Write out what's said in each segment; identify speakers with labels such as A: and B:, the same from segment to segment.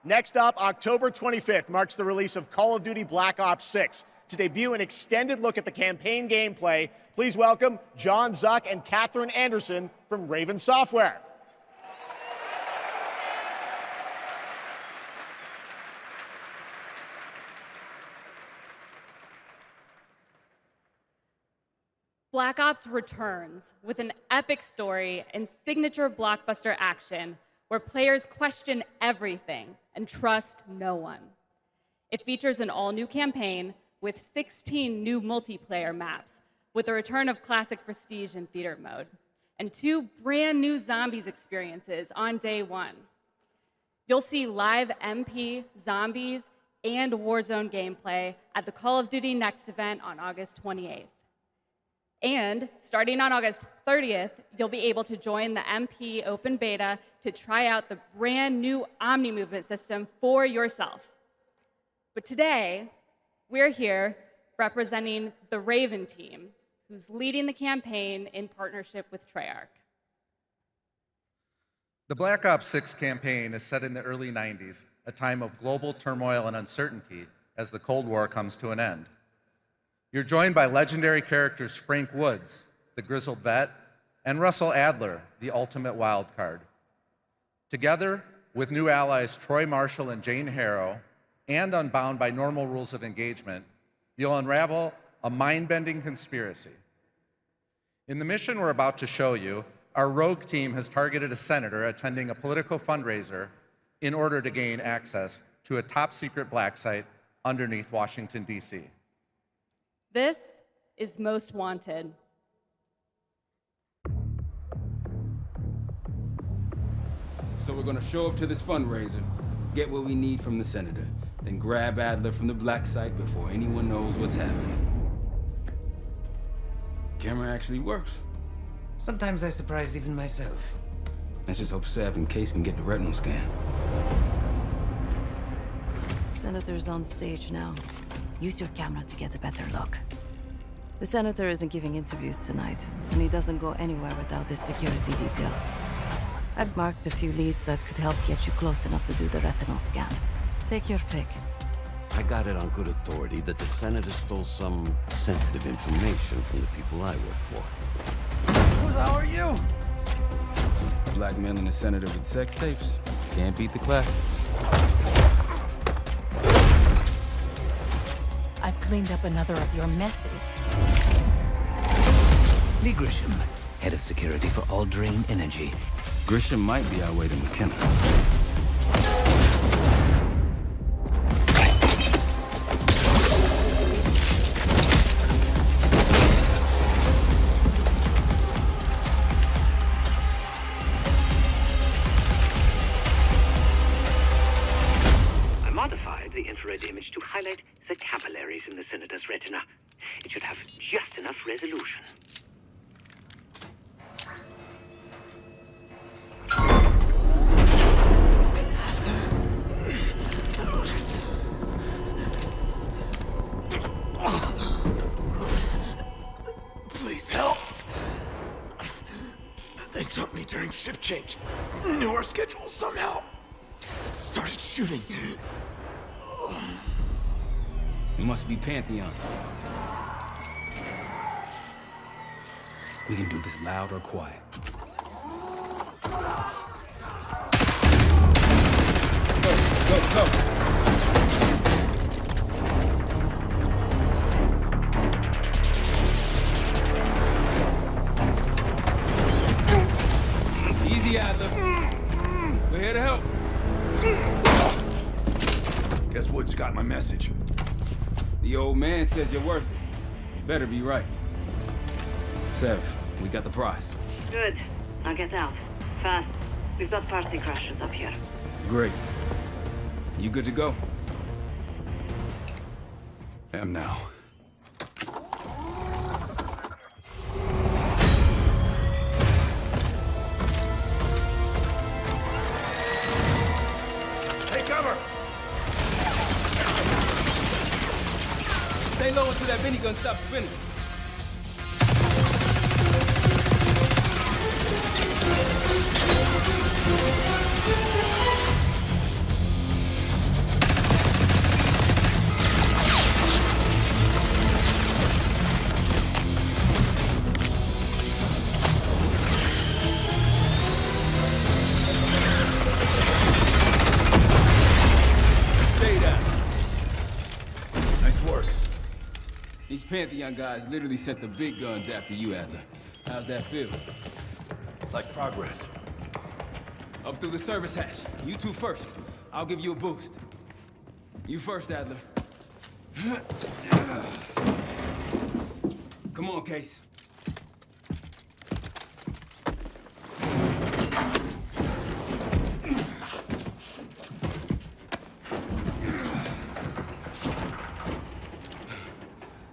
A: Next up, October 25th marks the release of Call of Duty Black Ops 6. To debut an extended look at the campaign gameplay, please welcome John Zuck and Catherine Anderson from Raven Software.
B: Black Ops returns with an epic story and signature blockbuster action where players question everything and trust no one. It features an all-new campaign with 16 new multiplayer maps, with the return of classic Prestige and Theater mode, and 2 brand new zombies experiences on day 1. You'll see live MP, zombies, and Warzone gameplay at the Call of Duty Next event on August 28th. And starting on August 30th, you'll be able to join the MP open beta to try out the brand new Omni movement system for yourself. But today, we're here representing the Raven team, who's leading the campaign in partnership with Treyarch.
C: The Black Ops 6 campaign is set in the early 90s, a time of global turmoil and uncertainty as the Cold War comes to an end. You're joined by legendary characters Frank Woods, the grizzled vet, and Russell Adler, the ultimate wild card. Together with new allies Troy Marshall and Jane Harrow, and unbound by normal rules of engagement, you'll unravel a mind-bending conspiracy. In the mission we're about to show you, our rogue team has targeted a senator attending a political fundraiser in order to gain access to a top-secret black site underneath Washington, D.C.
B: This is Most Wanted.
D: So we're gonna show up to this fundraiser, get what we need from the senator, then grab Adler from the black site before anyone knows what's happened. Camera actually works.
E: Sometimes I surprise even myself.
D: Let's just hope Sev and Case can get the retinal scan.
F: Senator's on stage now. Use your camera to get a better look. The senator isn't giving interviews tonight, and he doesn't go anywhere without his security detail. I've marked a few leads that could help get you close enough to do the retinal scan. Take your pick.
G: I got it on good authority that the senator stole some sensitive information from the people I work for.
E: Who the hell are you?
D: Blackmailing a senator with sex tapes. Can't beat the classes.
H: I've cleaned up another of your messes.
E: Lee Grisham, head of security for All Drain Energy.
D: Grisham might be our way to McKenna.
I: I modified the infrared image to highlight the capillaries in the senator's retina. It should have just enough resolution.
J: Please help. They took me during shift change. Knew our schedule somehow. Started shooting.
D: It must be Pantheon. We can do this loud or quiet. Go. Easy, Adler. We're here to help.
J: Guess Woods got my message.
D: The old man says you're worth it. You better be right. Sev, we got the prize.
I: Good. Now get out. Fast. We've got party crashers up here.
D: Great. You good to go?
J: Am now.
A: Take cover!
D: Stay low until that minigun stops spinning. These Pantheon guys literally sent the big guns after you, Adler. How's that feel?
J: Like progress.
D: Up through the service hatch. You two first. I'll give you a boost. You first, Adler. Come on, Case.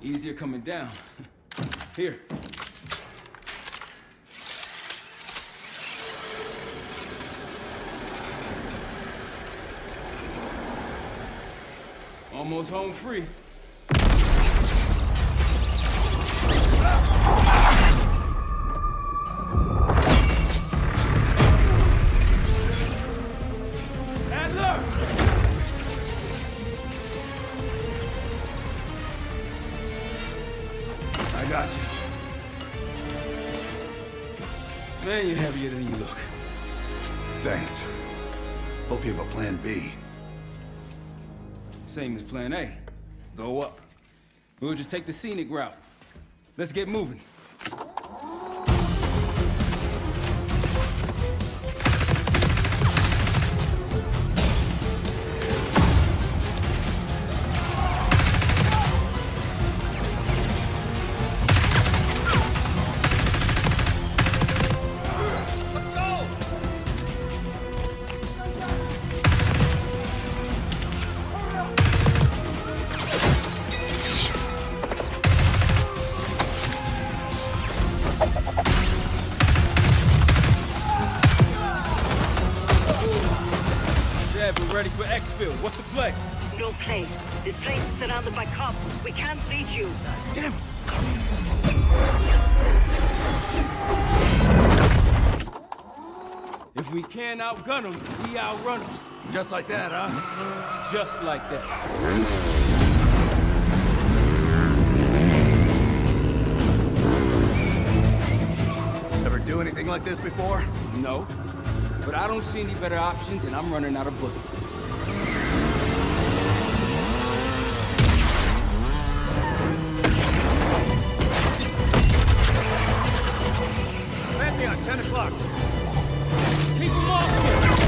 D: Easier coming down. Here. Almost home free. Adler! I got you. Man, you're heavier than you look.
J: Thanks. Hope you have a plan B.
D: Same as plan A. Go up. We'll just take the scenic route. Let's get moving. Ready for exfil. What's the play?
I: No play. This place is surrounded by cops. We can't reach you.
J: Damn it!
D: If we can't outgun them, we outrun them.
J: Just like that, huh?
D: Just like that.
J: Ever do anything like this before?
D: No. But I don't see any better options, and I'm running out of bullets.
A: Pantheon, 10 o'clock.
D: Keep them off here!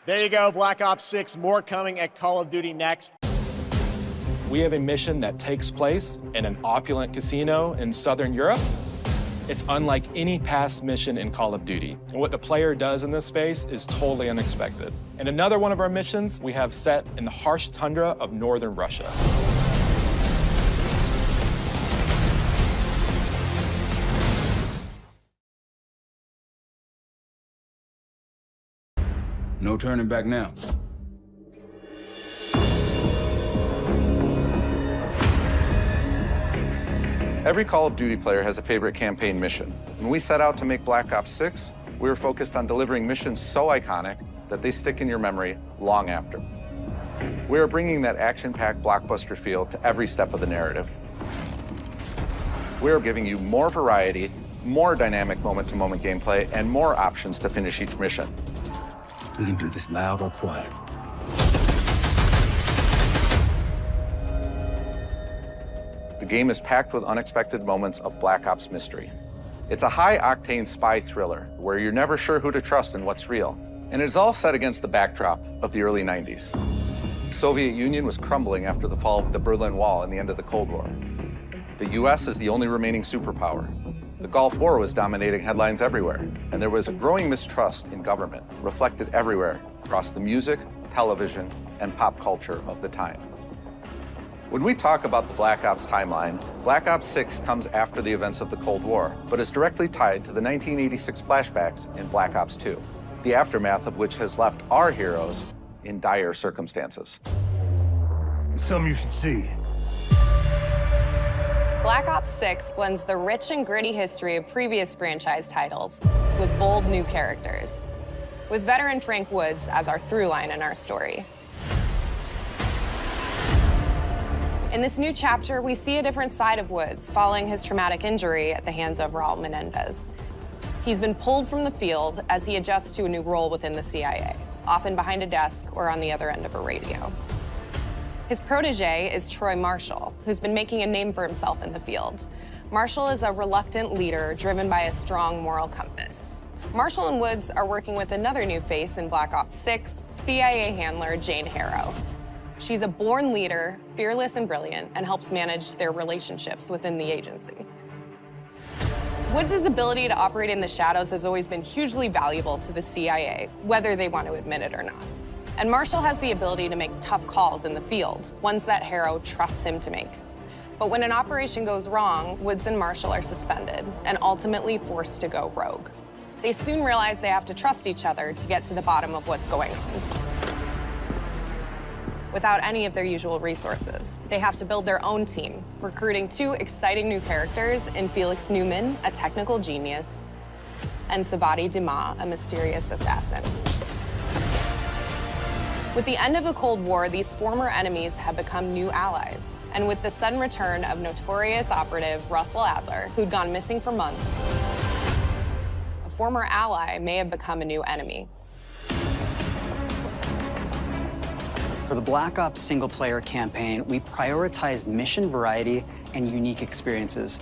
A: There you go, Black Ops 6. More coming at Call of Duty next.
K: We have a mission that takes place in an opulent casino in Southern Europe. It's unlike any past mission in Call of Duty. And what the player does in this space is totally unexpected. And another one of our missions we have set in the harsh tundra of northern Russia.
D: No turning back now.
C: Every Call of Duty player has a favorite campaign mission. When we set out to make Black Ops 6, we were focused on delivering missions so iconic that they stick in your memory long after. We are bringing that action-packed blockbuster feel to every step of the narrative. We are giving you more variety, more dynamic moment-to-moment gameplay, and more options to finish each mission.
D: We can do this loud or quiet.
C: The game is packed with unexpected moments of Black Ops mystery. It's a high-octane spy thriller where you're never sure who to trust and what's real. And it's all set against the backdrop of the early 90s. The Soviet Union was crumbling after the fall of the Berlin Wall and the end of the Cold War. The US is the only remaining superpower. The Gulf War was dominating headlines everywhere, and there was a growing mistrust in government, reflected everywhere across the music, television, and pop culture of the time. When we talk about the Black Ops timeline, Black Ops 6 comes after the events of the Cold War, but is directly tied to the 1986 flashbacks in Black Ops 2, the aftermath of which has left our heroes in dire circumstances.
J: Something you should see.
L: Black Ops 6 blends the rich and gritty history of previous franchise titles with bold new characters, with veteran Frank Woods as our through line in our story. In this new chapter, we see a different side of Woods following his traumatic injury at the hands of Raul Menendez. He's been pulled from the field as he adjusts to a new role within the CIA, often behind a desk or on the other end of a radio. His protege is Troy Marshall, who's been making a name for himself in the field. Marshall is a reluctant leader driven by a strong moral compass. Marshall and Woods are working with another new face in Black Ops 6, CIA handler Jane Harrow. She's a born leader, fearless and brilliant, and helps manage their relationships within the agency. Woods' ability to operate in the shadows has always been hugely valuable to the CIA, whether they want to admit it or not. And Marshall has the ability to make tough calls in the field, ones that Harrow trusts him to make. But when an operation goes wrong, Woods and Marshall are suspended and ultimately forced to go rogue. They soon realize they have to trust each other to get to the bottom of what's going on. Without any of their usual resources, they have to build their own team, recruiting two exciting new characters in Felix Newman, a technical genius, and Savati Dima, a mysterious assassin. With the end of the Cold War, these former enemies have become new allies. And with the sudden return of notorious operative Russell Adler, who'd gone missing for months, a former ally may have become a new enemy.
M: For the Black Ops single-player campaign, we prioritized mission variety and unique experiences.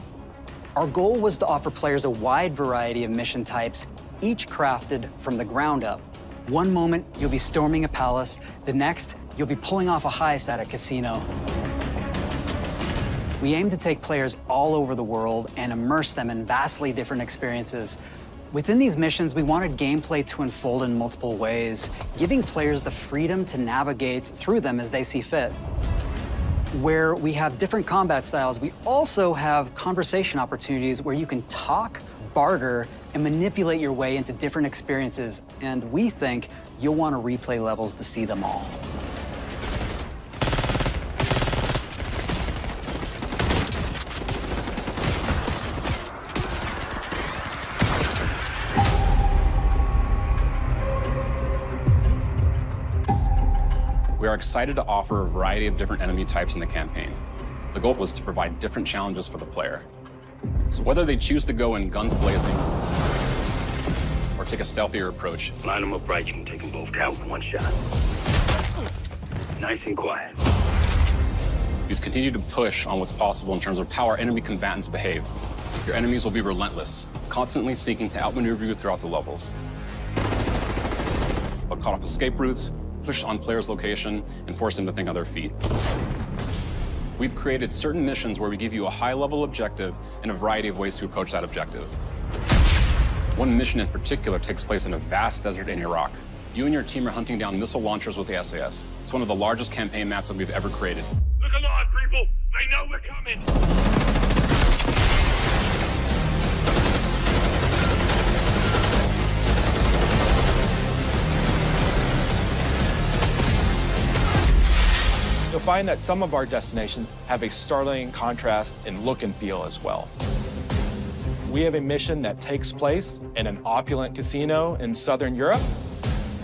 M: Our goal was to offer players a wide variety of mission types, each crafted from the ground up. One moment, you'll be storming a palace. The next, you'll be pulling off a heist at a casino. We aim to take players all over the world and immerse them in vastly different experiences. Within these missions, we wanted gameplay to unfold in multiple ways, giving players the freedom to navigate through them as they see fit. Where we have different combat styles, we also have conversation opportunities where you can talk, barter, and manipulate your way into different experiences. And we think you'll want to replay levels to see them all.
N: We are excited to offer a variety of different enemy types in the campaign. The goal was to provide different challenges for the player. So whether they choose to go in guns blazing or take a stealthier approach.
I: Line them up right, you can take them both out with one shot. Nice and quiet.
N: We've continued to push on what's possible in terms of how our enemy combatants behave. Your enemies will be relentless, constantly seeking to outmaneuver you throughout the levels. They'll cut off escape routes, push on players' location, and force them to think on their feet. We've created certain missions where we give you a high-level objective and a variety of ways to approach that objective. One mission in particular takes place in a vast desert in Iraq. You and your team are hunting down missile launchers with the SAS. It's one of the largest campaign maps that we've ever created.
J: Look alive, people! They know we're coming!
K: You'll find that some of our destinations have a startling contrast in look and feel as well. We have a mission that takes place in an opulent casino in Southern Europe.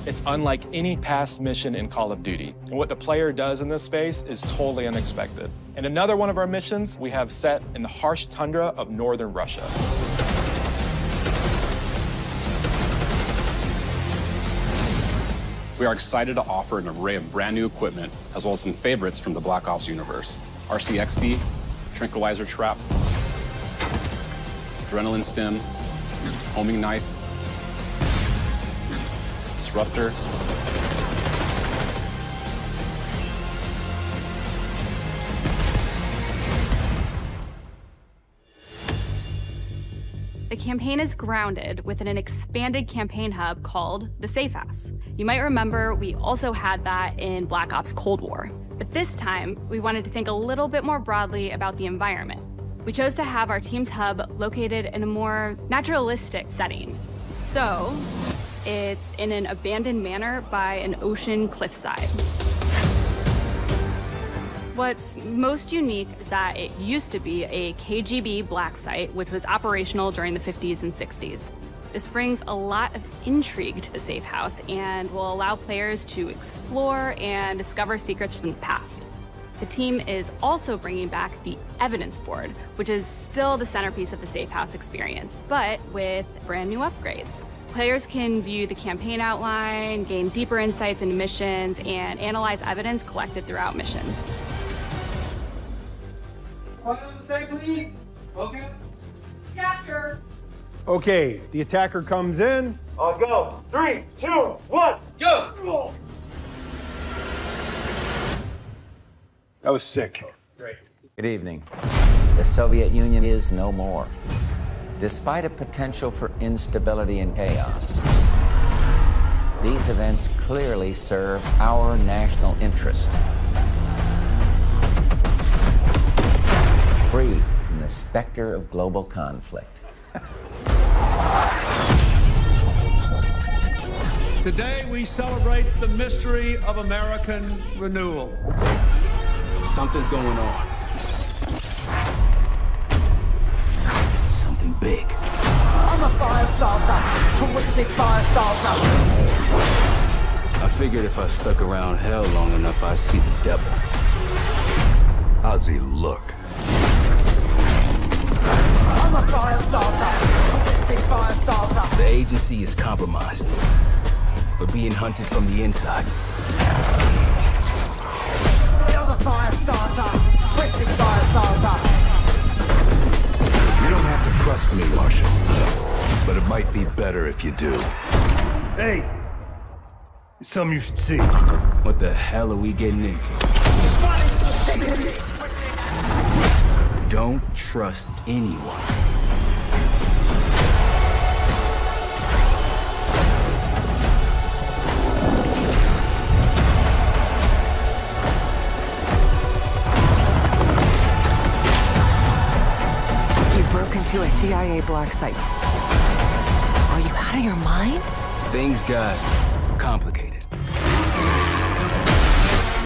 K: It's unlike any past mission in Call of Duty. And what the player does in this space is totally unexpected. And another one of our missions we have set in the harsh tundra of northern Russia.
N: We are excited to offer an array of brand new equipment, as well as some favorites from the Black Ops universe. RCXD, Tranquilizer Trap, Adrenaline Stim, Homing Knife, Disruptor,
O: The
B: campaign is grounded within an expanded campaign hub called the Safe House. You might remember we also had that in Black Ops Cold War. But this time, we wanted to think a little bit more broadly about the environment. We chose to have our team's hub located in a more naturalistic setting. So, it's in an abandoned manor by an ocean cliffside. What's most unique is that it used to be a KGB black site, which was operational during the 50s and 60s. This brings a lot of intrigue to the Safe House and will allow players to explore and discover secrets from the past. The team is also bringing back the evidence board, which is still the centerpiece of the Safe House experience, but with brand new upgrades. Players can view the campaign outline, gain deeper insights into missions, and analyze evidence collected throughout missions.
O: What does it say, please? Okay.
P: Capture.
O: Okay, the attacker comes in.
A: I'll go. 3, 2, 1, go!
O: That was sick.
A: Great.
E: Good evening. The Soviet Union is no more. Despite a potential for instability and chaos, these events clearly serve our national interest. Free from the specter of global conflict.
Q: Today we celebrate the mystery of American renewal.
D: Something's going on.
E: Something big.
P: I'm a fire starter. Terrific fire starter.
D: I figured if I stuck around hell long enough, I'd see the devil.
G: How's he look?
P: I'm a fire starter. Terrific fire starter.
D: The agency is compromised. We're being hunted from the inside.
P: You're the fire starter. Twisted fire starter.
G: You don't have to trust me, Marshal. But it might be better if you do.
Q: Hey, it's something you should see.
D: What the hell are we getting into? Don't trust anyone.
F: To a CIA black site. Are you out of your mind?
D: Things got complicated.